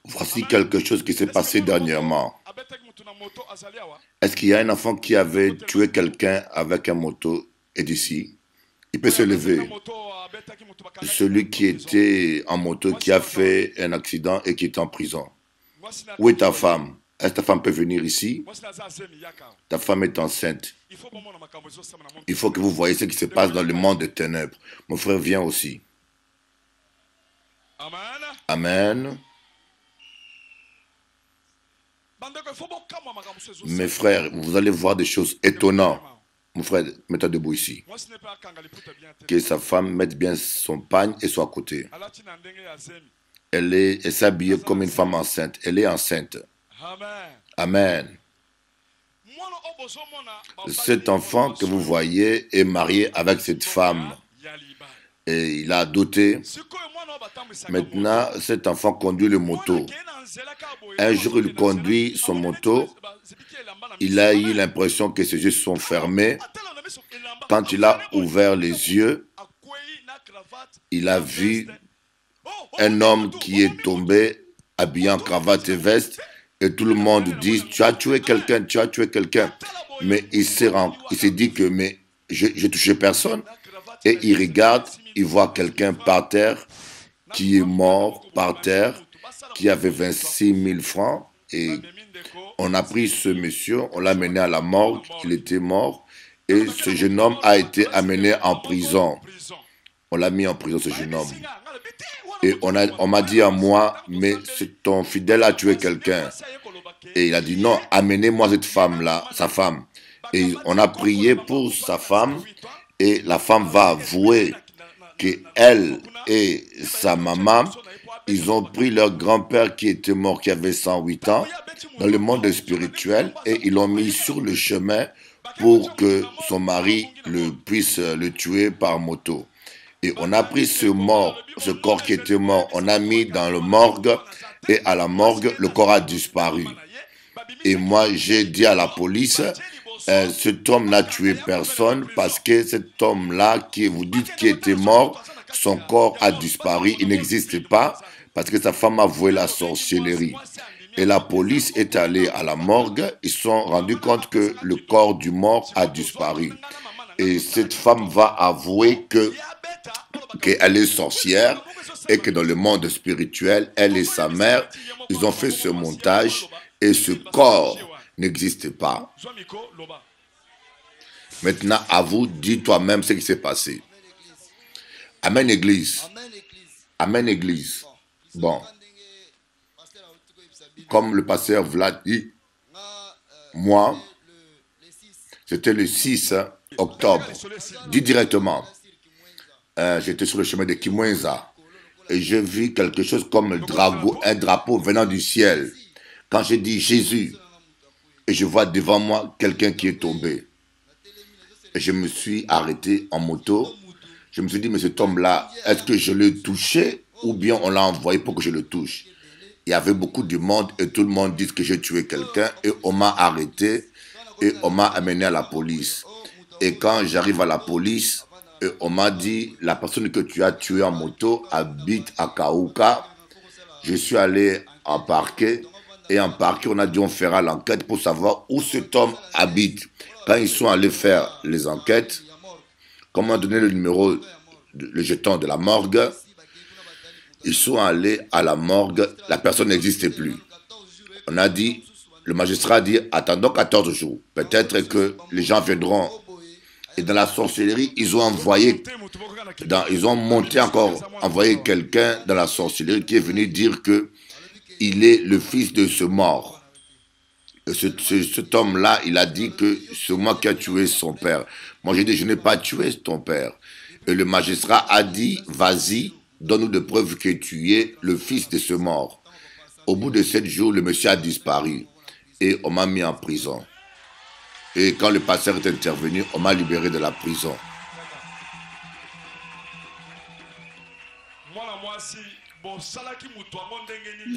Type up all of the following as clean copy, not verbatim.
Voici quelque chose qui s'est passé dernièrement. Est-ce qu'il y a un enfant qui avait tué quelqu'un avec un moto et d'ici? Il peut se lever. Celui qui était en moto, qui a fait un accident et qui est en prison. Où est ta femme? Est-ce que ta femme peut venir ici? Ta femme est enceinte. Il faut que vous voyez ce qui se passe dans le monde des ténèbres. Mon frère vient aussi. Amen. Mes frères, vous allez voir des choses étonnantes. Mon frère, mets-toi debout ici. Que sa femme mette bien son pagne et soit à côté. Elle s'est habillée comme une femme enceinte. Elle est enceinte. Amen. Cet enfant que vous voyez est marié avec cette femme. Et il a doté. Maintenant, cet enfant conduit le moto. Un jour, il conduit son moto. Il a eu l'impression que ses yeux sont fermés. Quand il a ouvert les yeux, il a vu un homme qui est tombé, habillé en cravate et veste. Et tout le monde dit, tu as tué quelqu'un, tu as tué quelqu'un. Mais il s'est dit que mais je touché personne. Et il regarde, il voit quelqu'un par terre, qui est mort par terre, qui avait 26 000 francs. Et on a pris ce monsieur, on l'a mené à la morgue, il était mort. Et ce jeune homme a été amené en prison. On l'a mis en prison, ce jeune homme. Et on m'a dit à moi, mais ton fidèle a tué quelqu'un. Et il a dit, non, amenez-moi cette femme-là, sa femme. Et on a prié pour sa femme. Et la femme va avouer qu'elle et sa maman, ils ont pris leur grand-père qui était mort, qui avait 108 ans, dans le monde spirituel, et ils l'ont mis sur le chemin pour que son mari puisse le tuer par moto. Et on a pris ce corps qui était mort, on a mis dans le morgue, et à la morgue, le corps a disparu. Et moi, j'ai dit à la police, cet homme n'a tué personne parce que cet homme-là, qui vous dites qu'il était mort, son corps a disparu, il n'existe pas parce que sa femme a voué la sorcellerie. Et la police est allée à la morgue, ils se sont rendus compte que le corps du mort a disparu. Et cette femme va avouer qu'elle est sorcière et que dans le monde spirituel, elle et sa mère, ils ont fait ce montage et ce corps n'existe pas. Maintenant, à vous, dis toi-même ce qui s'est passé. Amen, Église. Amen, Église. Bon. Comme le pasteur Vlad dit, moi, c'était le 6 octobre. Dis directement. J'étais sur le chemin de Kimwenza et je vis quelque chose comme un drapeau venant du ciel. Quand j'ai dit Jésus, et je vois devant moi quelqu'un qui est tombé. Et je me suis arrêté en moto. Je me suis dit, mais cet homme-là, est-ce que je l'ai touché ou bien on l'a envoyé pour que je le touche? Il y avait beaucoup de monde et tout le monde dit que j'ai tué quelqu'un et on m'a arrêté et on m'a amené à la police. Et quand j'arrive à la police, on m'a dit, la personne que tu as tuée en moto habite à Kaouka. Je suis allé en parquet. Et en parquet, on a dit on fera l'enquête pour savoir où cet homme habite. Quand ils sont allés faire les enquêtes, comme on a donné le numéro, le jeton de la morgue, ils sont allés à la morgue, la personne n'existait plus. On a dit, le magistrat a dit, attendons 14 jours. Peut-être que les gens viendront. Et dans la sorcellerie, ils ont monté encore, envoyé quelqu'un dans la sorcellerie qui est venu dire que il est le fils de ce mort. Cet homme-là, il a dit que c'est moi qui ai tué son père. Moi, j'ai dit, je n'ai pas tué ton père. Et le magistrat a dit, vas-y, donne-nous des preuves que tu es le fils de ce mort. Au bout de 7 jours, le monsieur a disparu. Et on m'a mis en prison. Et quand le pasteur est intervenu, on m'a libéré de la prison.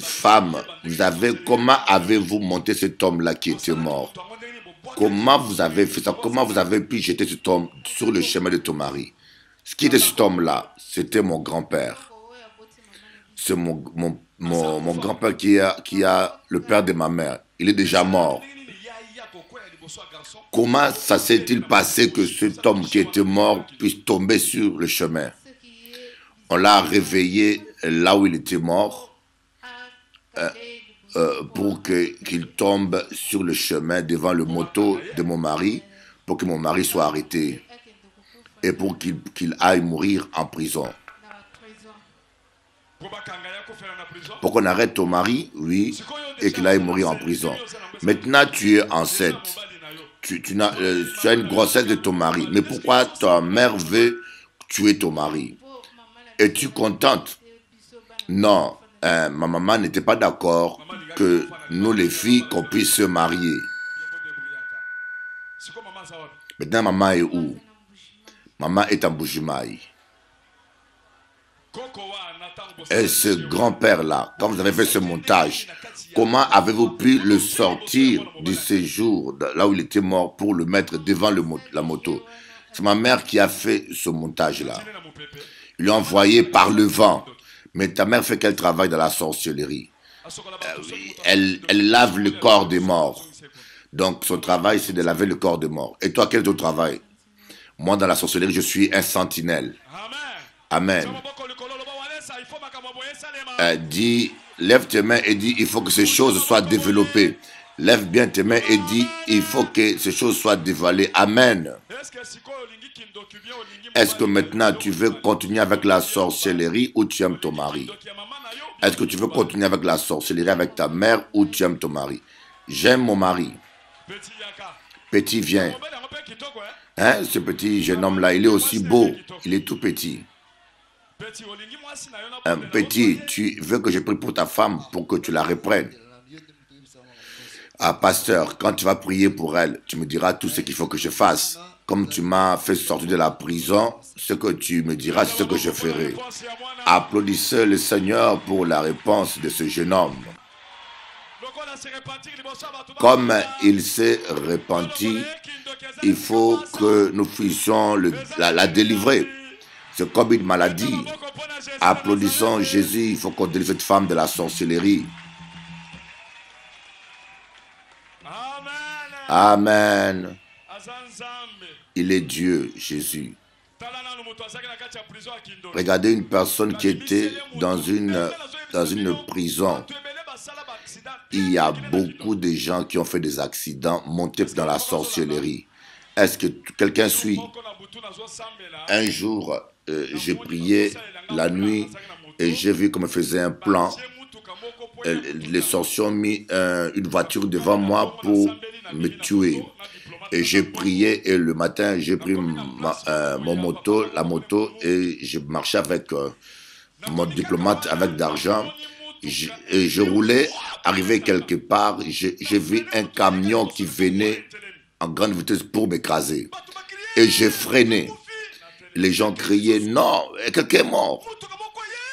Femme, comment avez-vous monté cet homme-là qui était mort? Comment vous avez fait ça? Comment vous avez pu jeter cet homme sur le chemin de ton mari? Ce qui était cet homme-là, c'était mon grand-père. C'est mon mon grand-père qui a le père de ma mère, il est déjà mort. Comment ça s'est-il passé que cet homme qui était mort puisse tomber sur le chemin? On l'a réveillé là où il était mort pour qu'il tombe sur le chemin devant le moto de mon mari, pour que mon mari soit arrêté et pour qu'il aille mourir en prison. Pour qu'on arrête ton mari, oui, et qu'il aille mourir en prison. Maintenant, tu es enceinte. Tu as une grossesse de ton mari. Mais pourquoi ta mère veut tuer ton mari? Es-tu contente? Non, ma maman n'était pas d'accord que nous, les filles, qu'on puisse se marier. Maintenant, maman est où? Maman est en Bujimaï. Et ce grand-père-là, quand vous avez fait ce montage, comment avez-vous pu le sortir du séjour, là où il était mort, pour le mettre devant la moto? C'est ma mère qui a fait ce montage-là. Il l'a envoyé par le vent. Mais ta mère fait quel travail dans la sorcellerie? Elle lave le corps des morts. Donc son travail, c'est de laver le corps des morts. Et toi, quel est ton travail? Moi, dans la sorcellerie, je suis un sentinelle. Amen. Dis, lève tes mains et dis, il faut que ces choses soient développées. Lève bien tes mains et dis, il faut que ces choses soient dévoilées. Amen. Est-ce que maintenant tu veux continuer avec la sorcellerie ou tu aimes ton mari? Est-ce que tu veux continuer avec la sorcellerie avec ta mère ou tu aimes ton mari? J'aime mon mari. Petit, viens. Hein, ce petit jeune homme-là, il est aussi beau. Il est tout petit. Petit, tu veux que je prie pour ta femme pour que tu la reprennes? Ah, pasteur, quand tu vas prier pour elle, tu me diras tout ce qu'il faut que je fasse. Comme tu m'as fait sortir de la prison, ce que tu me diras, c'est ce que je ferai. Applaudissez le Seigneur pour la réponse de ce jeune homme. Comme il s'est repenti, il faut que nous puissions la délivrer. C'est comme une maladie. Applaudissons Jésus, il faut qu'on délivre cette femme de la sorcellerie. Amen. Il est Dieu, Jésus. Regardez une personne qui était dans une prison. Il y a beaucoup de gens qui ont fait des accidents montés dans la sorcellerie. Est-ce que quelqu'un suit? Un jour, j'ai prié la nuit et j'ai vu qu'on me faisait un plan. Les sorciers ont mis une voiture devant moi pour me tuer. Et j'ai prié et le matin, j'ai pris la moto et je marchais avec mon diplomate avec d'argent. Et je roulais, arrivé quelque part, j'ai vu un camion qui venait en grande vitesse pour m'écraser. Et j'ai freiné. Les gens criaient, non, quelqu'un est mort.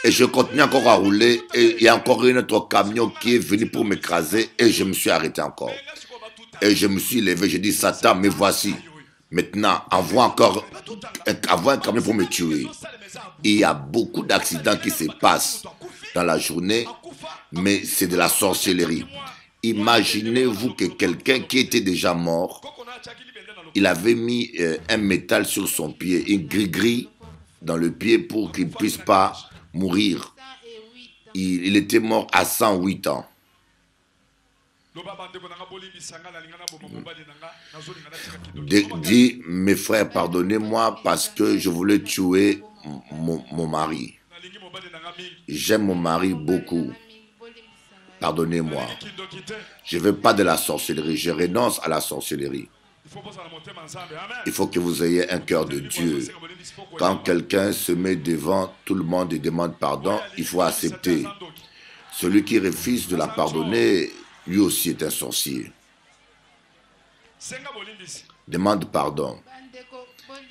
Et je continue encore à rouler et il y a encore un autre camion qui est venu pour m'écraser et je me suis arrêté encore. Et je me suis levé, j'ai dit, Satan, me voici. Maintenant, envoie un camion pour me tuer. Il y a beaucoup d'accidents qui se passent dans la journée, mais c'est de la sorcellerie. Imaginez-vous que quelqu'un qui était déjà mort, il avait mis un métal sur son pied, une gris-gris dans le pied pour qu'il ne puisse pas mourir. Il était mort à 108 ans. Dis, mes frères, pardonnez-moi parce que je voulais tuer mon mari. J'aime mon mari beaucoup. Pardonnez-moi. Je ne veux pas de la sorcellerie. Je renonce à la sorcellerie. Il faut que vous ayez un cœur de Dieu. Quand quelqu'un se met devant tout le monde et demande pardon, il faut accepter. Celui qui refuse de la pardonner, lui aussi est un sorcier. Demande pardon.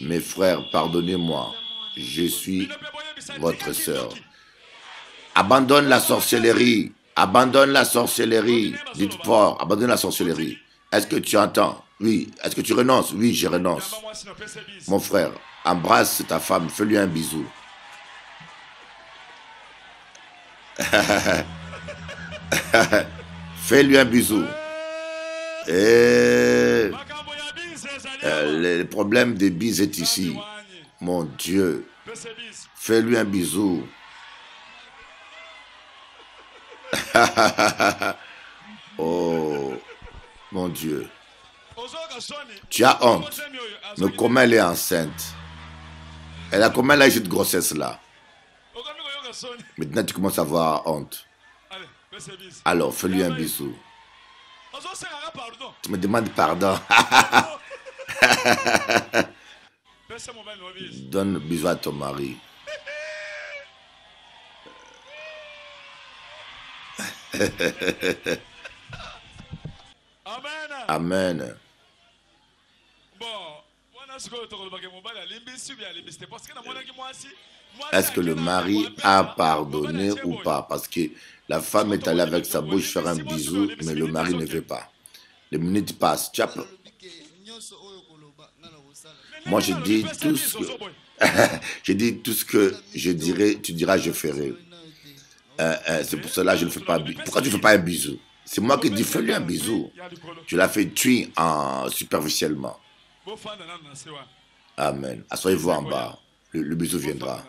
Mes frères, pardonnez-moi. Je suis votre sœur. Abandonne la sorcellerie. Abandonne la sorcellerie. Dites fort, abandonne la sorcellerie. Est-ce que tu entends? Oui. Est-ce que tu renonces? Oui, je renonce. Mon frère, embrasse ta femme, fais-lui un bisou. Fais-lui un bisou. Et le problème des bises est ici. Mon Dieu. Fais-lui un bisou. Oh, mon Dieu. Tu as honte. Mais comment elle est enceinte? Elle a comment elle a eu cette grossesse-là? Maintenant, tu commences à avoir honte. Alors, fais-lui un bisou. Tu me demandes pardon. Donne un bisou à ton mari. Amen. Est-ce que le mari a pardonné ou pas? Parce que la femme est allée avec sa bouche faire un bisou, mais le mari ne veut pas. Les minutes passent. Moi, je dis tout ce que... je dis tout ce que je dirai, tu diras, je ferai. C'est pour cela que je ne fais pas un bisou. Pourquoi tu ne fais pas un bisou? C'est moi qui dis, fais-lui un bisou. Tu l'as fait tuer superficiellement. Amen. Asseyez-vous en bas. Le bisou viendra.